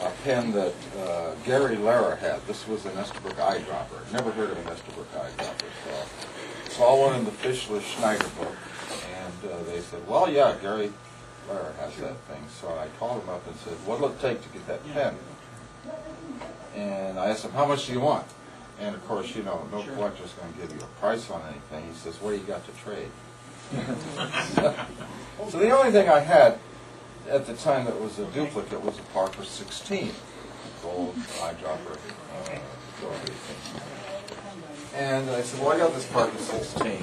a pen that Gary Lara had. This was an Esterbrook eyedropper. Never heard of an Esterbrook eyedropper. So saw one in the Fischler Schneider book, and they said, well, yeah, Gary Lara has that thing. So I called him up and said, what'll it take to get that pen? And I asked him, how much do you want? And of course, you know, no collector's going to give you a price on anything. He says, what do you got to trade? So the only thing I had at the time that was a duplicate was a Parker 16, gold eyedropper. And I said, well, I got this Parker 16. He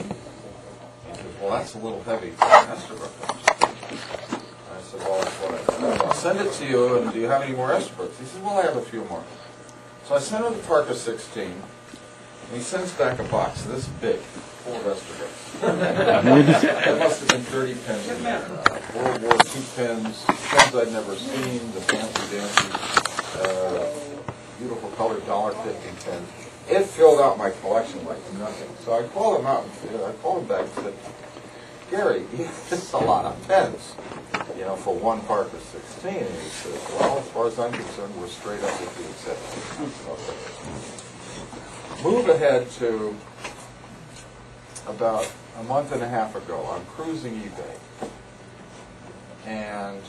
said, well, that's a little heavy for an Esterbrook. I said, well, that's what I said. I'll send it to you, and do you have any more Esterbrook? He said, well, I have a few more. So I sent him the Parker 16, and he sends back a box this big, full of Esterbrook. There must have been 30 pens in there. World War II pens, pens I'd never seen, the fancy-dancy, beautiful colored $1.50 pens. It filled out my collection like nothing. So I called him out, and I called him back and said, Gary, this is a lot of pens, you know, for one Parker 16. And he says, well, as far as I'm concerned, we're straight up with the exception. Move ahead to about a month and a half ago. I'm cruising eBay. And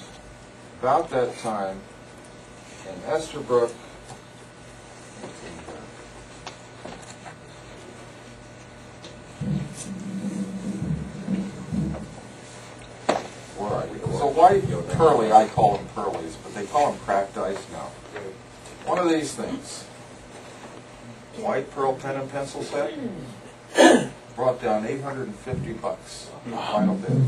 about that time, in Esterbrook, so white pearly, I call them pearlies, but they call them cracked ice now. One of these things, white pearl pen and pencil set, brought down $850, final bid.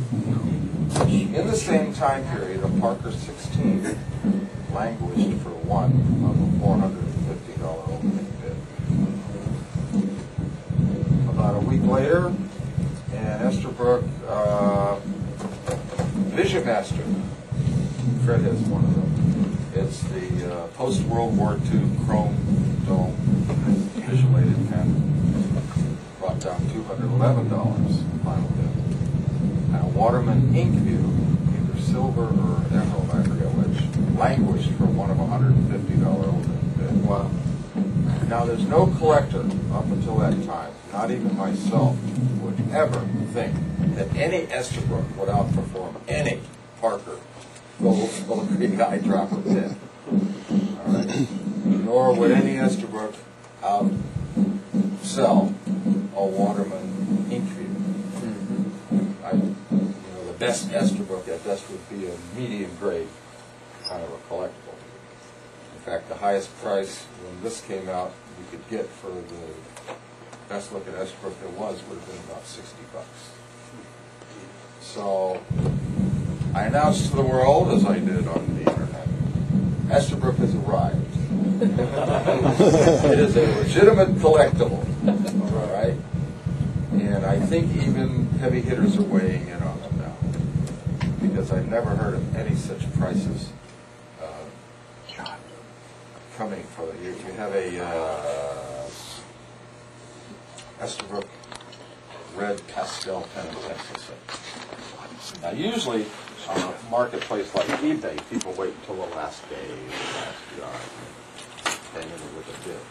In the same time period, a Parker 16 languished for one of a $450 opening bid. About a week later, in Esterbrook, Vision Master, Fred has one of them. It's the post-World War II chrome dome visualated pen. Brought down $211 final bid. And a Waterman Inkview, either silver or emerald, I forget which, languished for one of a $150 opening bid. Wow. Now there's no collector up until that time, not even myself, would ever think that any Esterbrook would outperform any Parker gold green eyedropper pen. All right. Nor would any Esterbrook outsell a Waterman Inkview. The best Esterbrook at best would be a medium grade kind of a collectible. In fact, the highest price when this came out you could get for the best looking Esterbrook there was would have been about $60. So I announced to the world, as I did on the internet, Esterbrook has arrived. It is a legitimate collectible, all right? And I think even heavy hitters are weighing in on them now, because I've never heard of any such prices coming for you. You have a Esterbrook red pastel pen and pencil set. Now, usually on a marketplace like eBay, people wait until the last day, the last yard, hang it with a bid.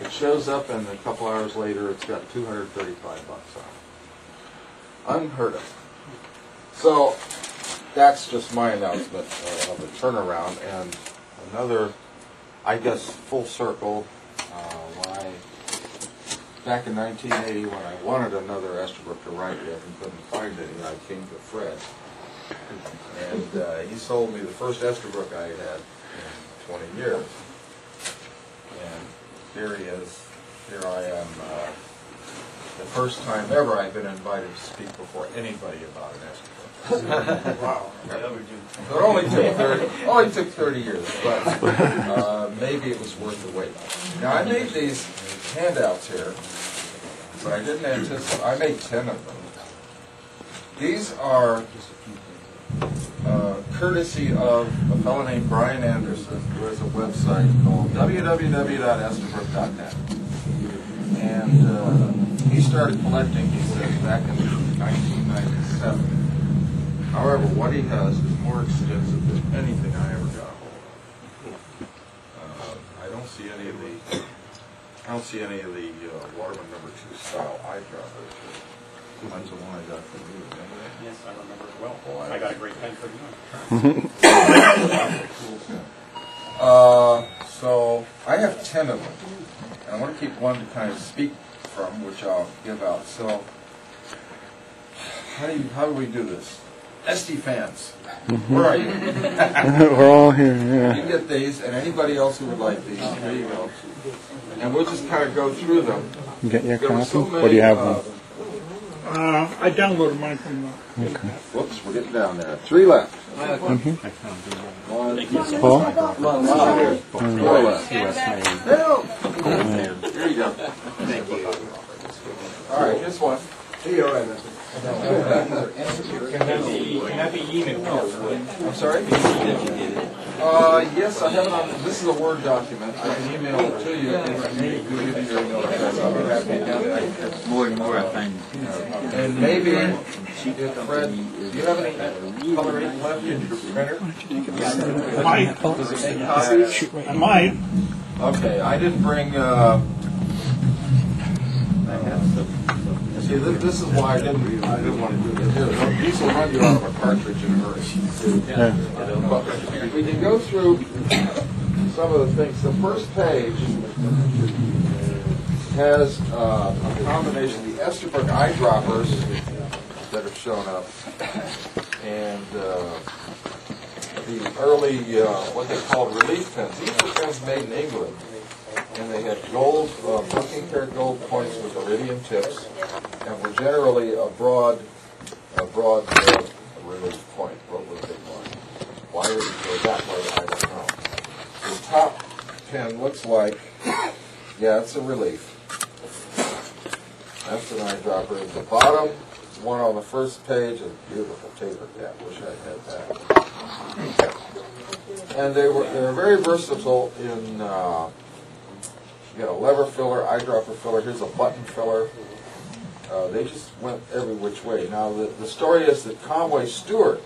It shows up, and a couple hours later, it's got $235 on it. Unheard of. So that's just my announcement of a turnaround, and another, I guess, full circle. Back in 1980, when I wanted another Esterbrook to write with and couldn't find any, I came to Fred. And he sold me the first Esterbrook I had had in 20 years. And here he is. Here I am. The first time ever I've been invited to speak before anybody about an Esterbrook. Wow. So it only took 30 years, but maybe it was worth the wait. Now, I made these handouts here, but I didn't anticipate. I made 10 of them. These are courtesy of a fellow named Brian Anderson, who has a website called www.esterbrook.net. And he started collecting, he says, back in 1997. However, what he has is more extensive than anything I ever got a hold of. I don't see any of the Waterman #2 style eyedroppers. Mine's the one I got from you, remember that? Yes, I remember it well. I got a great pen from you. So I have 10 of them, and I want to keep one to kind of speak from, which I'll give out. So how do we do this? SD fans, where are you? We're all here, yeah. You can get these, and anybody else who would like these, here you go. And we'll just kind of go through them. You get your There were copy? so many, Or do you have one? I downloaded mine from Okay. Whoops, we're getting down there. 3 left. Mm-hmm. 1, Paul? 4 left. No. Here you go. Thank you. All right, here's one. Can that be emailed? I'm sorry? Yes, I have it on. This is a Word document. I can email it to you if I need to give you your email address. I'll be happy to do that. More and more I find. And maybe, if Fred, do you have any color ink left in your printer? Mine. Does it make copies? I might. Okay, I didn't bring. See, this is why I didn't want to do this. These will run you out of a cartridge in a hurry. But we can go through some of the things. The first page has a combination of the Esterbrook eyedroppers that have shown up, and the early, what they called relief pens. These were pens made in England, and they had gold, 14-karat gold points with iridium tips, and were generally a broad relief point. What was it one? Why would it go that way? I don't know. The top pen looks like, yeah, it's a relief. That's an eyedropper. The bottom one on the first page is a beautiful taper cap. Wish I had that. And they were very versatile in. You got a lever filler, eyedropper filler. Here's a button filler. They just went every which way. Now the story is that Conway Stewart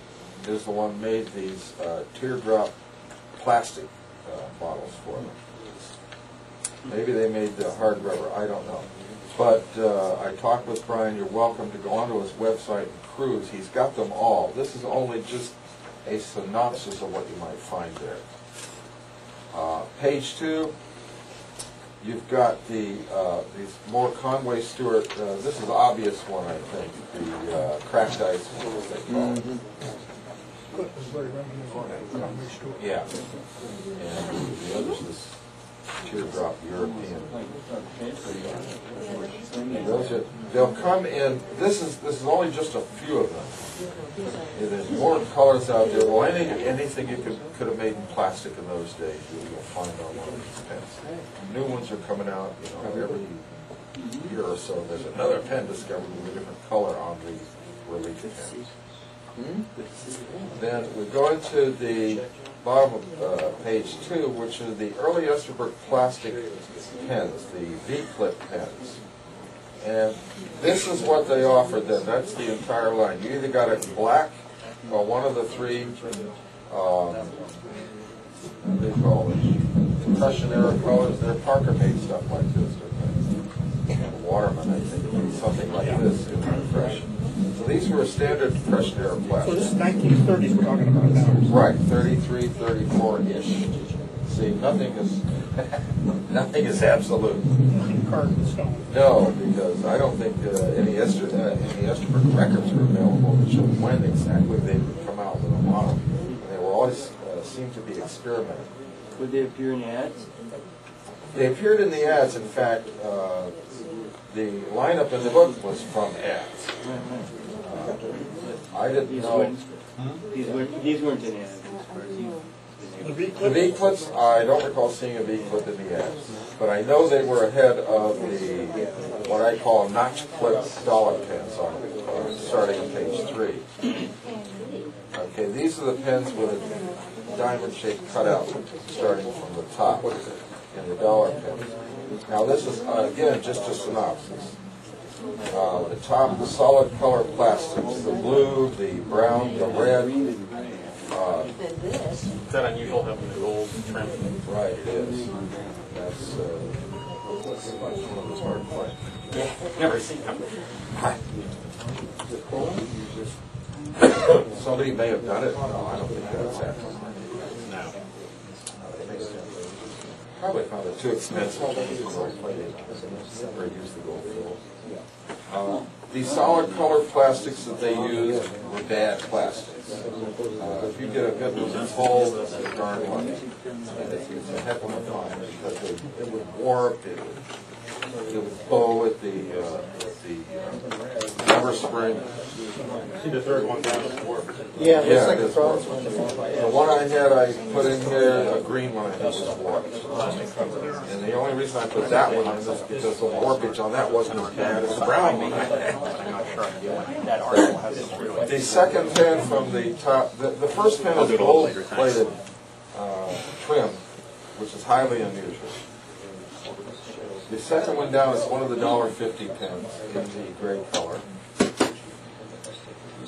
is the one who made these teardrop plastic bottles for them. Maybe they made the hard rubber. I don't know. But I talked with Brian. You're welcome to go onto his website and cruise. He's got them all. This is only just a synopsis of what you might find there. Page 2. You've got these more Conway Stewart. This is the obvious one, I think. The cracked ice, what they call it. Yeah. And the other's this teardrop European. And they'll come in. This is only just a few of them. There's more colors out there. Well, anything you could have made in plastic in those days, you'll find on one of these pens. New ones are coming out, every year or so. There's another pen discovered with a different color on the relief pens. Then we go into the bottom of page 2, which is the early Esterbrook plastic pens, the V-clip pens. And this is what they offered then. That's the entire line. You either got it in black or one of the 3, what do they call it? Impression era colors. They're Parker made stuff like this. Waterman, I think, something like this in impression. So these were standard Impression era plastic. So this is 1930s we're talking about now. Right, 33, 34-ish. See, nothing is absolute. Carved in stone. No, because I don't think any Esterbrook records are available to show when exactly they would come out with a model. They were always seemed to be experimental. Would they appear in the ads? They appeared in the ads. In fact, the lineup in the book was from ads. I didn't know. These weren't in ads. The The V-clips, I don't recall seeing a V-clip in the ads, but I know they were ahead of the what I call notch clip dollar pens starting on page 3. Okay, these are the pens with a diamond-shaped cutout starting from the top in the dollar pens. Now this is, again, just a synopsis. The top, the solid color plastics, the blue, the brown, the red. Is that unusual having the gold trim? Right, it is. That's One of those hard play. Yeah, never seen them. Somebody may have done it. No, I don't think that's happened. No. Probably found it too expensive to use gold plated or use the gold fill. These solid color plastics that they used were bad plastics. If you get a good one that's full, that's a darn lucky. It's a heck of a find because it would warp, it would bow at the cover spring. See the third one down the board. Yeah, this one. The one I had, I put in here, a green one I think was warped. And the only reason I put that one in is because the warpage on that wasn't as bad as the brown one. I'm not sure I'm doing that article has it really. The second pen from the top, the first pen is gold-plated trim, which is highly unusual. The second one down is one of the $1.50 pens in the gray color.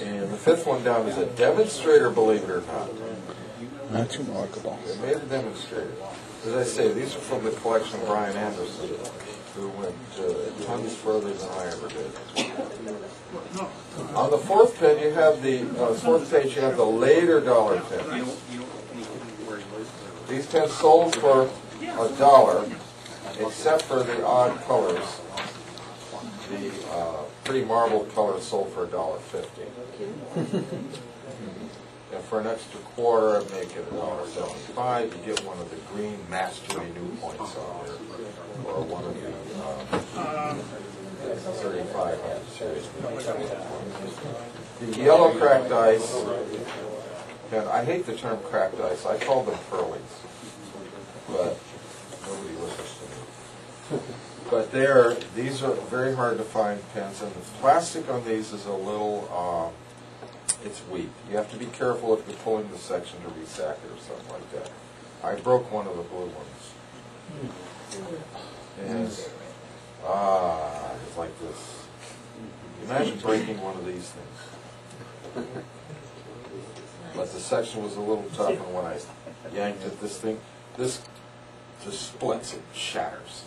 And the fifth one down is a demonstrator, believe it or not. That's remarkable. They made a demonstrator. As I say, these are from the collection of Brian Anderson, who went tons further than I ever did. On the fourth pen, you have the fourth page. You have the later dollar pens. These pens sold for $1, except for the odd colors. The pretty marbled colors sold for $1.50. And for an extra quarter, I'd make it $1.75. You get one of the green Mastery New Points on there, or one of the 35 series. The yellow cracked ice, and I hate the term cracked ice. I call them pearlies, but nobody listens to me. But these are very hard to find pens, and the plastic on these is a little, it's weak. You have to be careful if you're pulling the section to resack it or something like that. I broke one of the blue ones. And, it's like this. Imagine breaking one of these things. But the section was a little tough, and when I yanked it, this just splits, it shatters.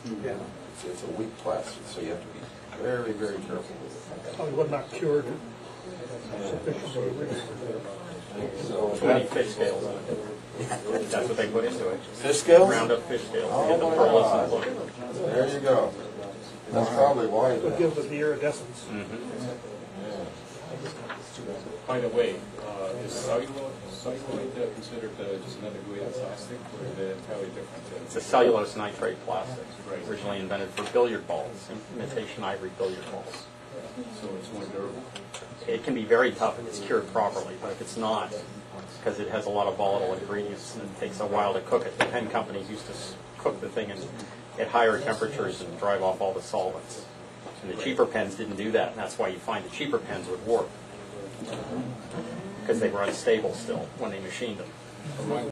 It's a weak plastic, so you have to be very, very careful with it. Probably would not cured Too many fish scales on it. That's what they put into it. Fish scales? Round up fish scales. Oh, Get the my pearlescent God. look. There you go. That's probably why. It gives it the iridescence. By the way, is celluloid considered just another grade of plastic, or is it entirely different? It's a cellulose nitrate plastic, originally invented for billiard balls, imitation ivory billiard balls. So it's more durable. It can be very tough if it's cured properly, but if it's not, because it has a lot of volatile ingredients and it takes a while to cook it. The pen companies used to cook the thing at higher temperatures and drive off all the solvents. And the cheaper pens didn't do that, and that's why you find the cheaper pens would warp, because they were unstable still when they machined them.